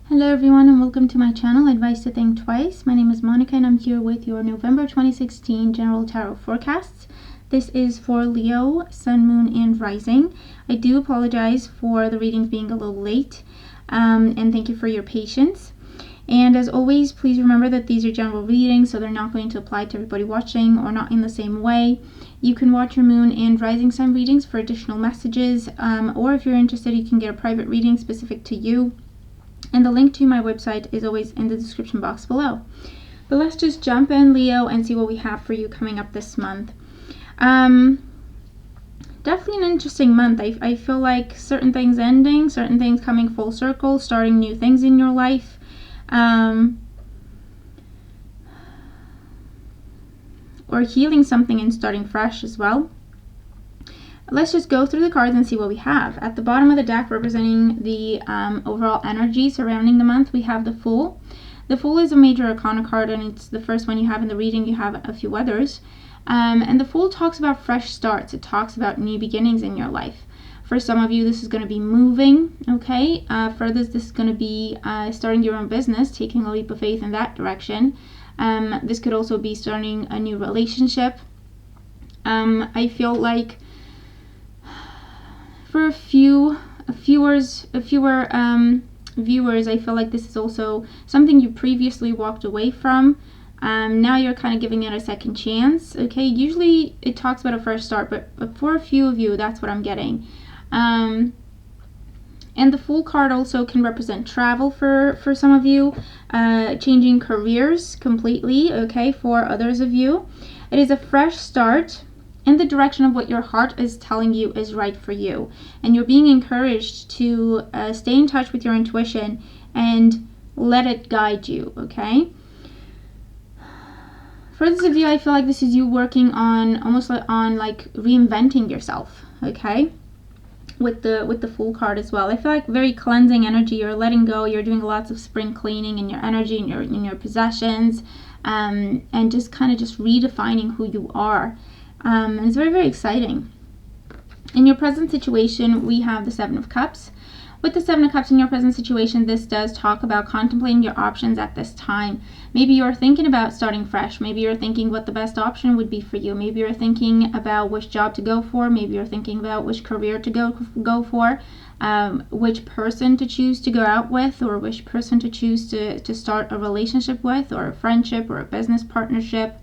Hello everyone and welcome to my channel, Advice to Think Twice. My name is Monica and I'm here with your November 2016 General Tarot Forecasts. This is for Leo, Sun, Moon, and Rising. I do apologize for the readings being a little late, and thank you for your patience. And as always, please remember that these are general readings, so they're not going to apply to everybody watching or not in the same way. You can watch your Moon and Rising sign readings for additional messages, or if you're interested, you can get a private reading specific to you. And the link to my website is always in the description box below. But let's just jump in, Leo, and see what we have for you coming up this month. Definitely an interesting month. I feel like certain things ending, certain things coming full circle, starting new things in your life. Or healing something and starting fresh as well. Let's just go through the cards and see what we have. At the bottom of the deck, representing the overall energy surrounding the month, we have the Fool. The Fool is a major arcana card, and it's the first one you have in the reading. You have a few others. And the Fool talks about fresh starts. It talks about new beginnings in your life. For some of you, this is going to be moving, okay? For others, this is going to be starting your own business, taking a leap of faith in that direction. This could also be starting a new relationship. I feel like for fewer viewers, I feel like this is also something you previously walked away from. Now you're kind of giving it a second chance. Okay, usually it talks about a fresh start, but for a few of you, that's what I'm getting. And the Fool card also can represent travel for some of you, changing careers completely. Okay, for others of you, it is a fresh start in the direction of what your heart is telling you is right for you. And you're being encouraged to stay in touch with your intuition and let it guide you, okay? For those of you, I feel like this is you working on almost like reinventing yourself, okay? With the Fool card as well. I feel like very cleansing energy. You're letting go. You're doing lots of spring cleaning in your energy, in your possessions, and just kind of just redefining who you are. And it's very, very exciting. In your present situation, we have the Seven of Cups. With the Seven of Cups in your present situation, this does talk about contemplating your options at this time. Maybe you're thinking about starting fresh. Maybe you're thinking what the best option would be for you. Maybe you're thinking about which job to go for. Maybe you're thinking about which career to go for, which person to choose to go out with, or which person to choose to start a relationship with, or a friendship, or a business partnership.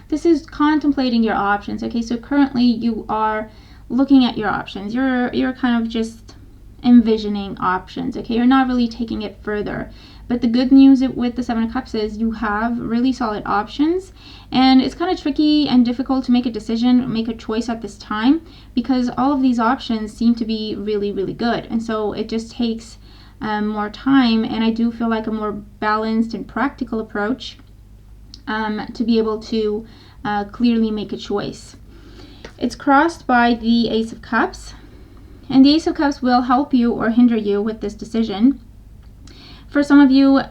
This is contemplating your options. Okay, so currently you are looking at your options. You're kind of just envisioning options. Okay, you're not really taking it further. But the good news with the Seven of Cups is you have really solid options, and it's kind of tricky and difficult to make a decision, make a choice at this time, because all of these options seem to be really, really good. And so it just takes more time, and I do feel like a more balanced and practical approach to be able to clearly make a choice. It's crossed by the Ace of Cups, and the Ace of Cups will help you or hinder you with this decision. For some of you,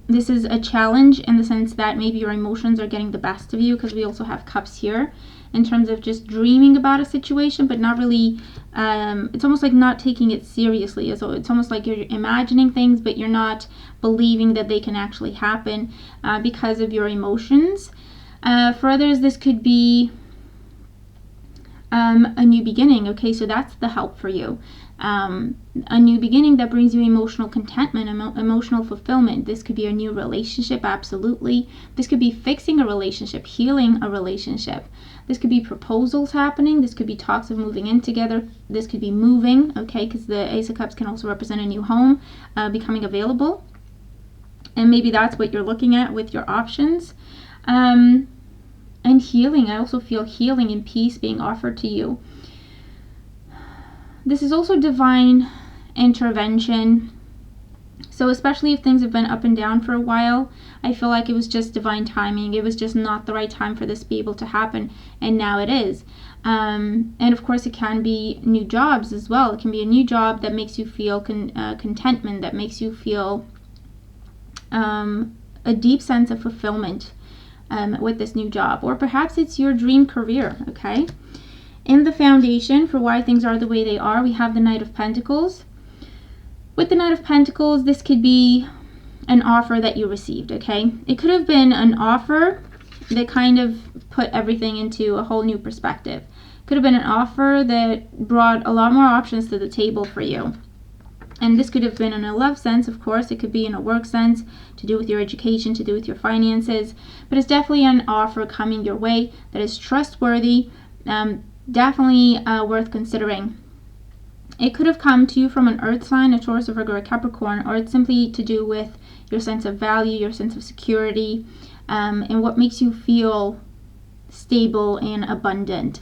this is a challenge in the sense that maybe your emotions are getting the best of you, because we also have Cups here in terms of just dreaming about a situation, but not really, it's almost like not taking it seriously. So it's almost like you're imagining things, but you're not believing that they can actually happen because of your emotions. For others, this could be a new beginning. Okay, so that's the help for you. A new beginning that brings you emotional contentment, emotional fulfillment. This could be a new relationship, absolutely. This could be fixing a relationship, healing a relationship. This could be proposals happening. This could be talks of moving in together. This could be moving, okay, because the Ace of Cups can also represent a new home becoming available. And maybe that's what you're looking at with your options. And healing. I also feel healing and peace being offered to you. This is also divine intervention. So especially if things have been up and down for a while, I feel like it was just divine timing. It was just not the right time for this to be able to happen, and now it is. And of course, it can be new jobs as well. It can be a new job that makes you feel contentment, that makes you feel a deep sense of fulfillment with this new job. Or perhaps it's your dream career, okay? In the foundation for why things are the way they are, we have the Knight of Pentacles. With the Knight of Pentacles, this could be an offer that you received, okay? It could have been an offer that kind of put everything into a whole new perspective. Could have been an offer that brought a lot more options to the table for you. And this could have been in a love sense, of course. It could be in a work sense, to do with your education, to do with your finances. But it's definitely an offer coming your way that is trustworthy, definitely worth considering. It could have come to you from an earth sign, a Taurus, a Virgo, or a Capricorn, or it's simply to do with your sense of value, your sense of security, and what makes you feel stable and abundant.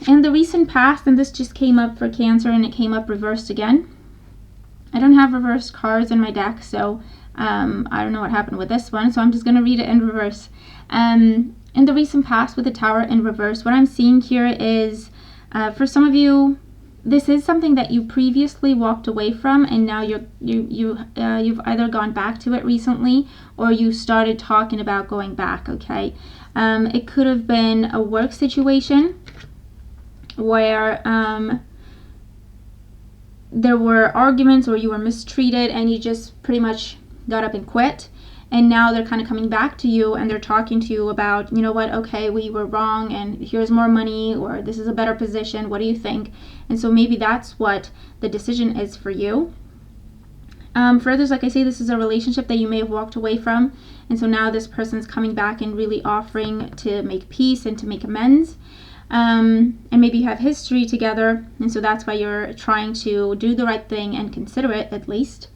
In the recent past, and this just came up for Cancer and it came up reversed again. I don't have reversed cards in my deck, so I don't know what happened with this one, so I'm just going to read it in reverse. In the recent past with the Tower in reverse, what I'm seeing here is, for some of you, this is something that you previously walked away from, and now you've either gone back to it recently or you started talking about going back, okay? It could have been a work situation where there were arguments or you were mistreated and you just pretty much got up and quit. And now they're kind of coming back to you and they're talking to you about, you know what, okay, we were wrong and here's more money, or this is a better position. What do you think? And so maybe that's what the decision is for you. For others, like I say, this is a relationship that you may have walked away from. And so now this person's coming back and really offering to make peace and to make amends. And maybe you have history together. And so that's why you're trying to do the right thing and consider it at least.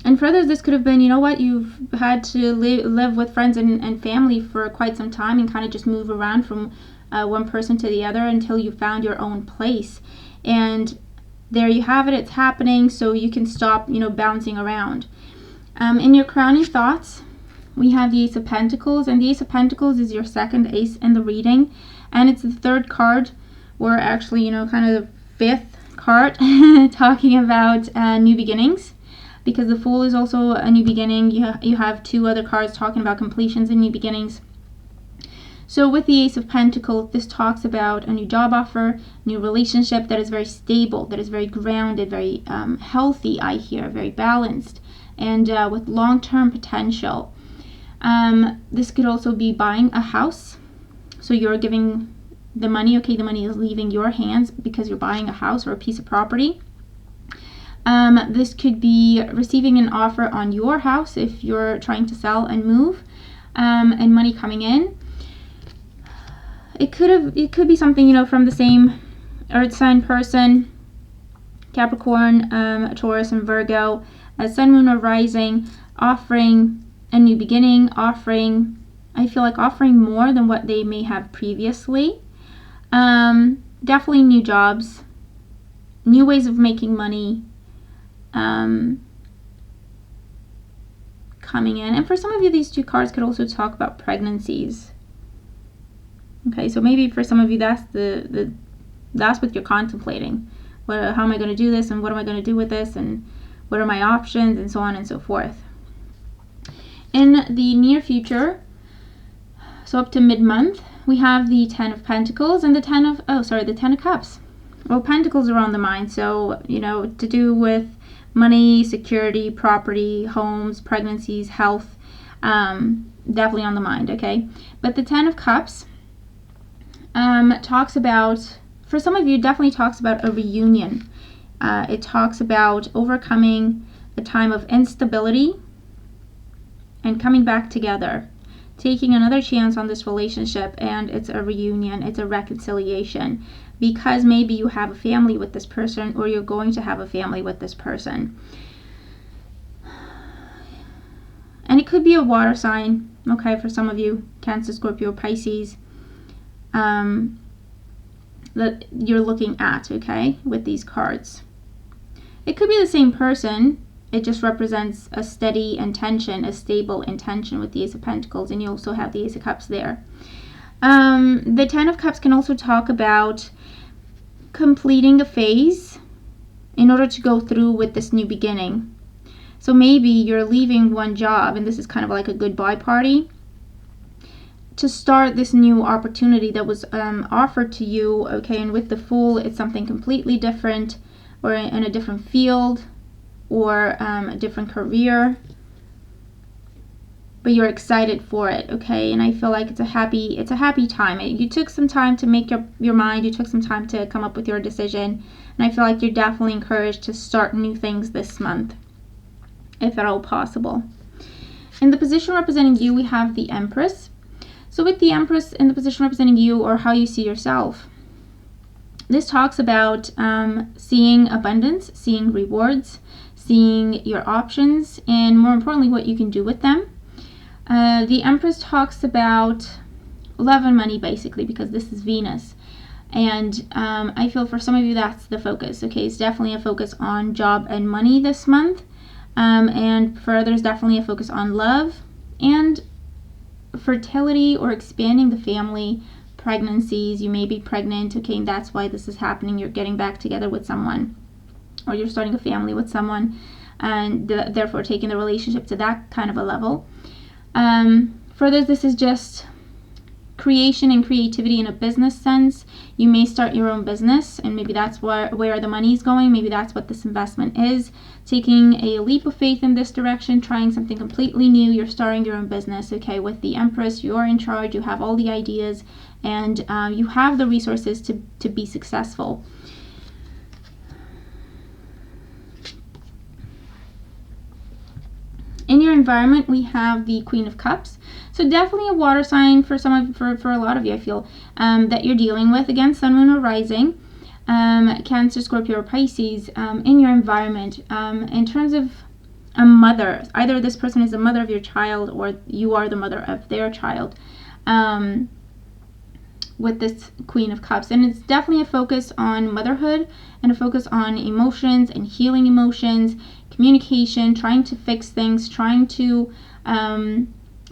And for others, this could have been, you know what, you've had to live with friends and family for quite some time and kind of just move around from one person to the other until you found your own place. And there you have it, it's happening, so you can stop, bouncing around. In your crowning thoughts, we have the Ace of Pentacles, and the Ace of Pentacles is your second ace in the reading, and it's the third card, or actually, kind of the fifth card, talking about new beginnings. Because the Fool is also a new beginning. You have two other cards talking about completions and new beginnings. So with the Ace of Pentacles, this talks about a new job offer, new relationship that is very stable, that is very grounded, very healthy, I hear, very balanced, and with long-term potential. This could also be buying a house. So you're giving the money, okay, the money is leaving your hands because you're buying a house or a piece of property. This could be receiving an offer on your house if you're trying to sell and move, and money coming in. It could be something, from the same earth sign person, Capricorn, Taurus, and Virgo, Sun, Moon, or Rising, offering a new beginning, I feel like offering more than what they may have previously. Definitely new jobs, new ways of making money, coming in. And for some of you, these two cards could also talk about pregnancies. Okay, so maybe for some of you, that's that's what you're contemplating. How am I going to do this, and what am I going to do with this, and what are my options, and so on and so forth. In the near future, so up to mid-month, we have the Ten of Pentacles and the Ten of Cups. Well, Pentacles are on the mind, so to do with money, security, property, homes, pregnancies, health, definitely on the mind, okay? But the Ten of Cups talks about, for some of you, definitely talks about a reunion. It talks about overcoming a time of instability and coming back together, taking another chance on this relationship, and it's a reunion, it's a reconciliation. Because maybe you have a family with this person, or you're going to have a family with this person. And it could be a water sign, okay, for some of you, Cancer, Scorpio, Pisces, that you're looking at, okay, with these cards. It could be the same person. It just represents a steady intention, a stable intention with the Ace of Pentacles, and you also have the Ace of Cups there. The Ten of Cups can also talk about completing a phase in order to go through with this new beginning. So maybe you're leaving one job, and this is kind of like a goodbye party, to start this new opportunity that was offered to you, okay? And with the Fool, it's something completely different, or in a different field, or a different career, but you're excited for it, okay? And I feel like it's a happy time. You took some time to make your mind, you took some time to come up with your decision, and I feel like you're definitely encouraged to start new things this month, if at all possible. In the position representing you, we have the Empress. So with the Empress in the position representing you, or how you see yourself, this talks about seeing abundance, seeing rewards, seeing your options, and more importantly, what you can do with them. The Empress talks about love and money, basically, because this is Venus. And I feel for some of you, that's the focus, okay? It's definitely a focus on job and money this month. And for others, definitely a focus on love and fertility, or expanding the family, pregnancies. You may be pregnant, okay, and that's why this is happening. You're getting back together with someone, or you're starting a family with someone, and therefore taking the relationship to that kind of a level. For others, this is just creation and creativity in a business sense. You may start your own business, and maybe that's where the money is going. Maybe that's what this investment is. Taking a leap of faith in this direction, trying something completely new. You're starting your own business, okay? With the Empress, you're in charge. You have all the ideas, and you have the resources to be successful. In your environment, we have the Queen of Cups. So definitely a water sign for a lot of you, I feel, that you're dealing with. Again, Sun, Moon, or Rising, Cancer, Scorpio, or Pisces, in your environment. In terms of a mother, either this person is the mother of your child, or you are the mother of their child, with this Queen of Cups. And it's definitely a focus on motherhood, and a focus on emotions and healing emotions, communication, trying to fix things, trying to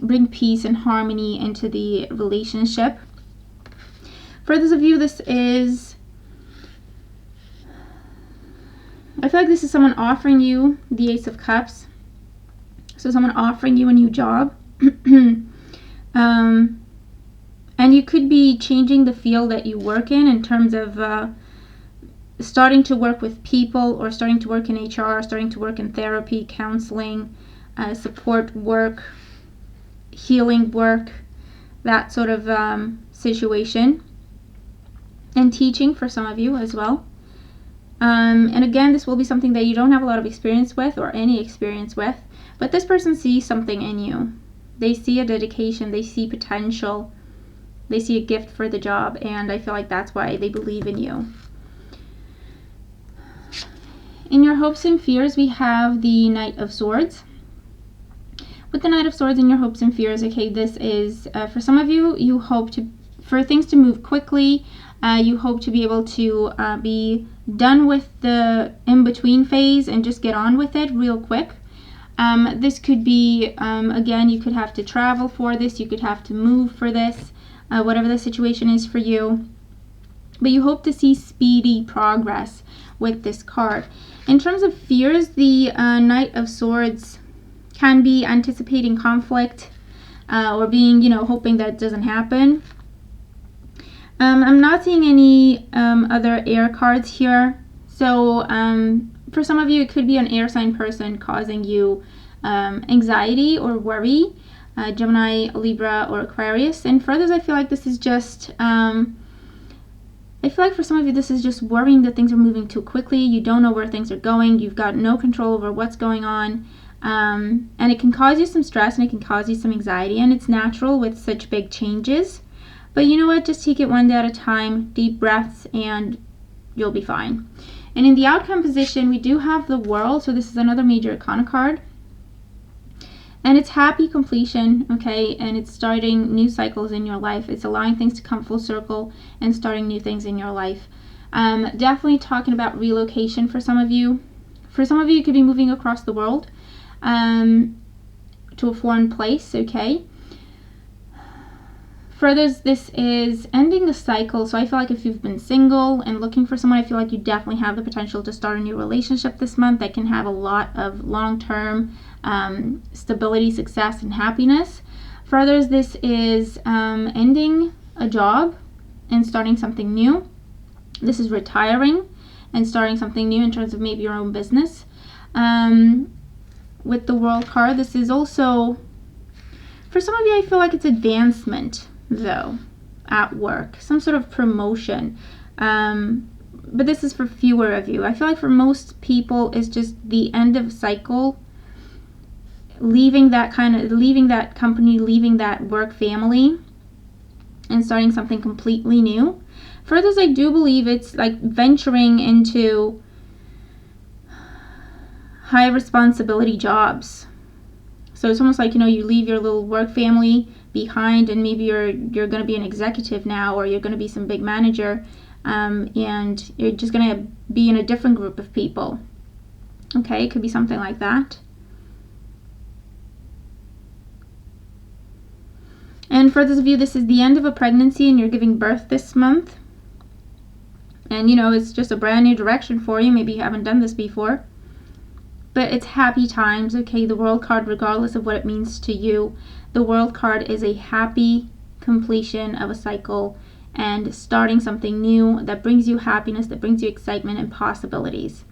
bring peace and harmony into the relationship. For those of you, this is, I feel like this is someone offering you the Ace of Cups. So someone offering you a new job. And you could be changing the field that you work in terms of starting to work with people, or starting to work in HR, starting to work in therapy, counseling, support work, healing work, that sort of situation. And teaching for some of you as well. And again, this will be something that you don't have a lot of experience with, or any experience with, but this person sees something in you. They see a dedication, they see potential, they see a gift for the job, and I feel like that's why they believe in you. In your hopes and fears, we have the Knight of Swords. With the Knight of Swords in your hopes and fears, okay, this is, for some of you, you hope for things to move quickly. You hope to be able to be done with the in-between phase and just get on with it real quick. This could be, again, you could have to travel for this, you could have to move for this, whatever the situation is for you. But you hope to see speedy progress with this card. In terms of fears, the Knight of Swords can be anticipating conflict, or being, hoping that it doesn't happen. I'm not seeing any other air cards here. So for some of you, it could be an air sign person causing you anxiety or worry. Gemini, Libra, or Aquarius. And for others, I feel like this is just, I feel like for some of you, this is just worrying that things are moving too quickly. You don't know where things are going. You've got no control over what's going on. And it can cause you some stress, and it can cause you some anxiety. And it's natural with such big changes. But you know what? Just take it one day at a time, deep breaths, and you'll be fine. And in the outcome position, we do have the World. So this is another major arcana card. And it's happy completion, okay? And it's starting new cycles in your life. It's allowing things to come full circle and starting new things in your life. Definitely talking about relocation for some of you. For some of you, you could be moving across the world to a foreign place, okay? For others, this is ending a cycle. So I feel like if you've been single and looking for someone, I feel like you definitely have the potential to start a new relationship this month that can have a lot of long-term stability, success, and happiness. For others, this is ending a job and starting something new. This is retiring and starting something new in terms of maybe your own business. With the World card, this is also, for some of you, I feel like it's advancement, though, at work, some sort of promotion. But this is for fewer of you. I feel like for most people, it's just the end of a cycle, leaving that company, leaving that work family, and starting something completely new. For others, I do believe it's like venturing into high responsibility jobs. So it's almost like, you leave your little work family behind, and maybe you're going to be an executive now, or you're going to be some big manager, and you're just going to be in a different group of people. Okay, it could be something like that. And for those of you, this is the end of a pregnancy and you're giving birth this month. And it's just a brand new direction for you. Maybe you haven't done this before. But it's happy times, okay? The World card, regardless of what it means to you, the World card is a happy completion of a cycle and starting something new that brings you happiness, that brings you excitement and possibilities.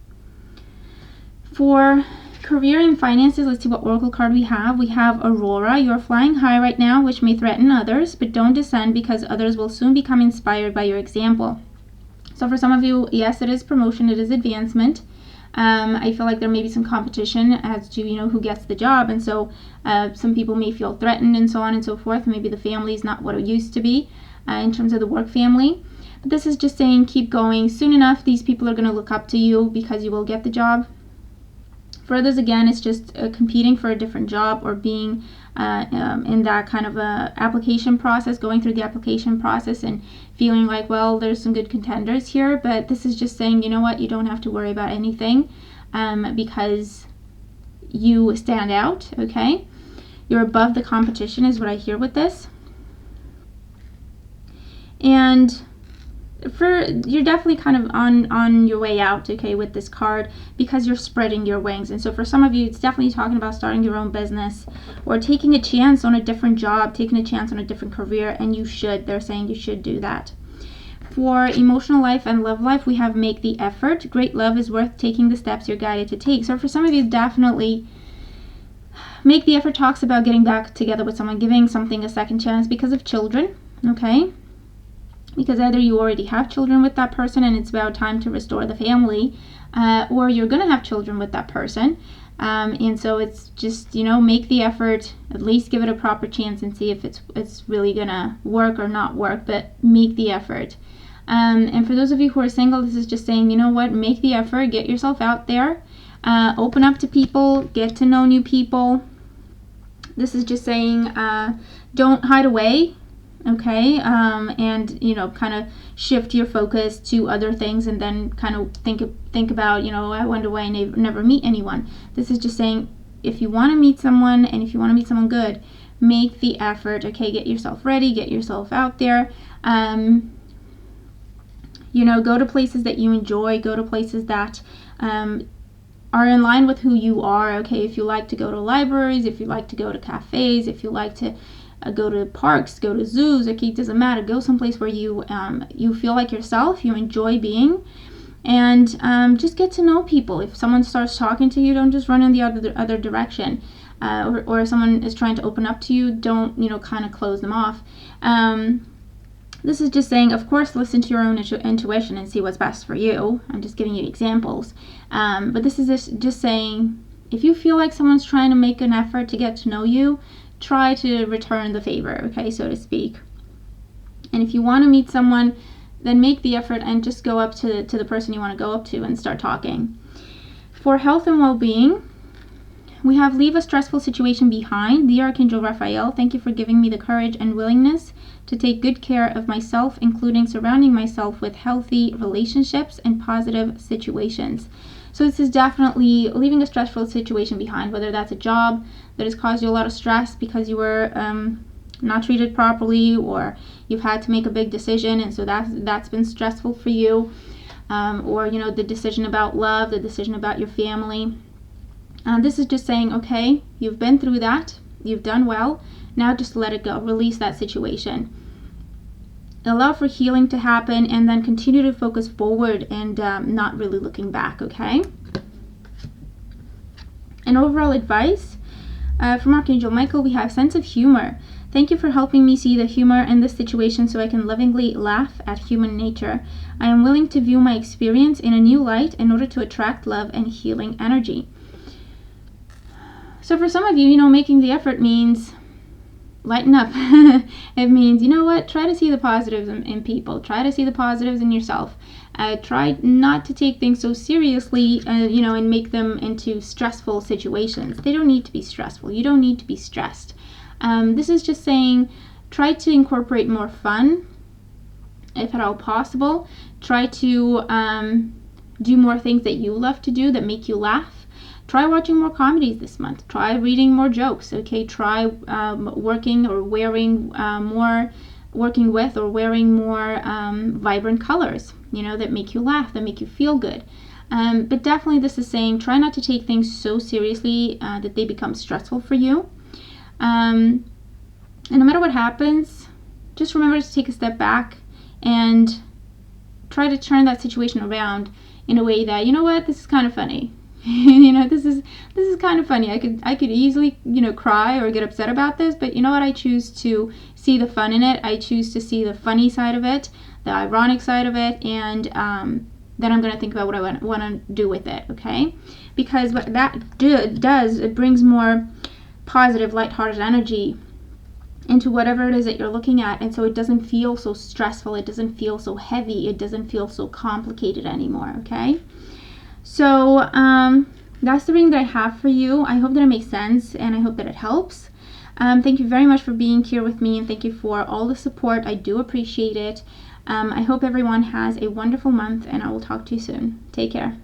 For career and finances, let's see what Oracle card we have. We have Aurora. You're flying high right now, which may threaten others, but don't descend, because others will soon become inspired by your example. So for some of you, yes, it is promotion, it is advancement. I feel like there may be some competition as to, who gets the job. And so some people may feel threatened and so on and so forth. Maybe the family is not what it used to be in terms of the work family. But this is just saying keep going. Soon enough, these people are going to look up to you because you will get the job. For others, again, it's just competing for a different job, or being in that kind of a application process, going through the application process and feeling like, well, there's some good contenders here. But this is just saying, you know what, you don't have to worry about anything because you stand out, okay? You're above the competition is what I hear with this. And you're definitely kind of on your way out, okay, with this card, because you're spreading your wings. And so for some of you, it's definitely talking about starting your own business or taking a chance on a different job, taking a chance on a different career, and they're saying you should do that. For emotional life and love life, we have make the effort. Great love is worth taking the steps you're guided to take. So for some of you, definitely make the effort talks about getting back together with someone, giving something a second chance because of children, okay? Because either you already have children with that person and it's about time to restore the family, or you're going to have children with that person. And so it's just, make the effort, at least give it a proper chance and see if it's really going to work or not work, but make the effort. And for those of you who are single, this is just saying, you know what, make the effort, get yourself out there, open up to people, get to know new people. This is just saying, don't hide away. Okay, and kind of shift your focus to other things, and then kind of think about, I wonder why I never meet anyone. This is just saying, if you want to meet someone, and if you want to meet someone good, make the effort. Okay, get yourself ready, get yourself out there. Go to places that you enjoy, go to places that are in line with who you are. Okay, if you like to go to libraries, if you like to go to cafes, if you like to go to parks, go to zoos, okay, it doesn't matter. Go someplace where you feel like yourself, you enjoy being, and just get to know people. If someone starts talking to you, don't just run in the other direction, or if someone is trying to open up to you, don't kind of close them off. This is just saying, of course, listen to your own intuition and see what's best for you. I'm just giving you examples, but this is just saying, if you feel like someone's trying to make an effort to get to know you, try to return the favor, okay, so to speak. And if you want to meet someone, then make the effort and just go up to the person you want to go up to and start talking. For health and well-being, we have leave a stressful situation behind. The Archangel Raphael, thank you for giving me the courage and willingness to take good care of myself, including surrounding myself with healthy relationships and positive situations. So this is definitely leaving a stressful situation behind, whether that's a job that has caused you a lot of stress because you were not treated properly, or you've had to make a big decision, and so that's been stressful for you, or the decision about love, the decision about your family. This is just saying, okay, you've been through that, you've done well. Now just let it go. Release that situation. Allow for healing to happen, and then continue to focus forward and not really looking back, okay? And overall advice from Archangel Michael, we have sense of humor. Thank you for helping me see the humor in this situation so I can lovingly laugh at human nature. I am willing to view my experience in a new light in order to attract love and healing energy. So for some of you, making the effort means lighten up. It means, you know what, try to see the positives in people. Try to see the positives in yourself. Try not to take things so seriously, and make them into stressful situations. They don't need to be stressful. You don't need to be stressed. This is just saying, try to incorporate more fun, if at all possible. Try to do more things that you love to do that make you laugh. Try watching more comedies this month. Try reading more jokes, okay? Try working with or wearing more vibrant colors, that make you laugh, that make you feel good. But definitely this is saying, try not to take things so seriously that they become stressful for you. And no matter what happens, just remember to take a step back and try to turn that situation around in a way that, you know what, this is kind of funny. This is kind of funny. I could easily, cry or get upset about this, but you know what? I choose to see the fun in it. I choose to see the funny side of it, the ironic side of it, and then I'm going to think about what I want to do with it, okay? Because what that does, it brings more positive, lighthearted energy into whatever it is that you're looking at, and so it doesn't feel so stressful, it doesn't feel so heavy, it doesn't feel so complicated anymore, okay? So that's the reading that I have for you. I hope that it makes sense, and I hope that it helps. Thank you very much for being here with me, and thank you for all the support. I do appreciate it. I hope everyone has a wonderful month, and I will talk to you soon. Take care.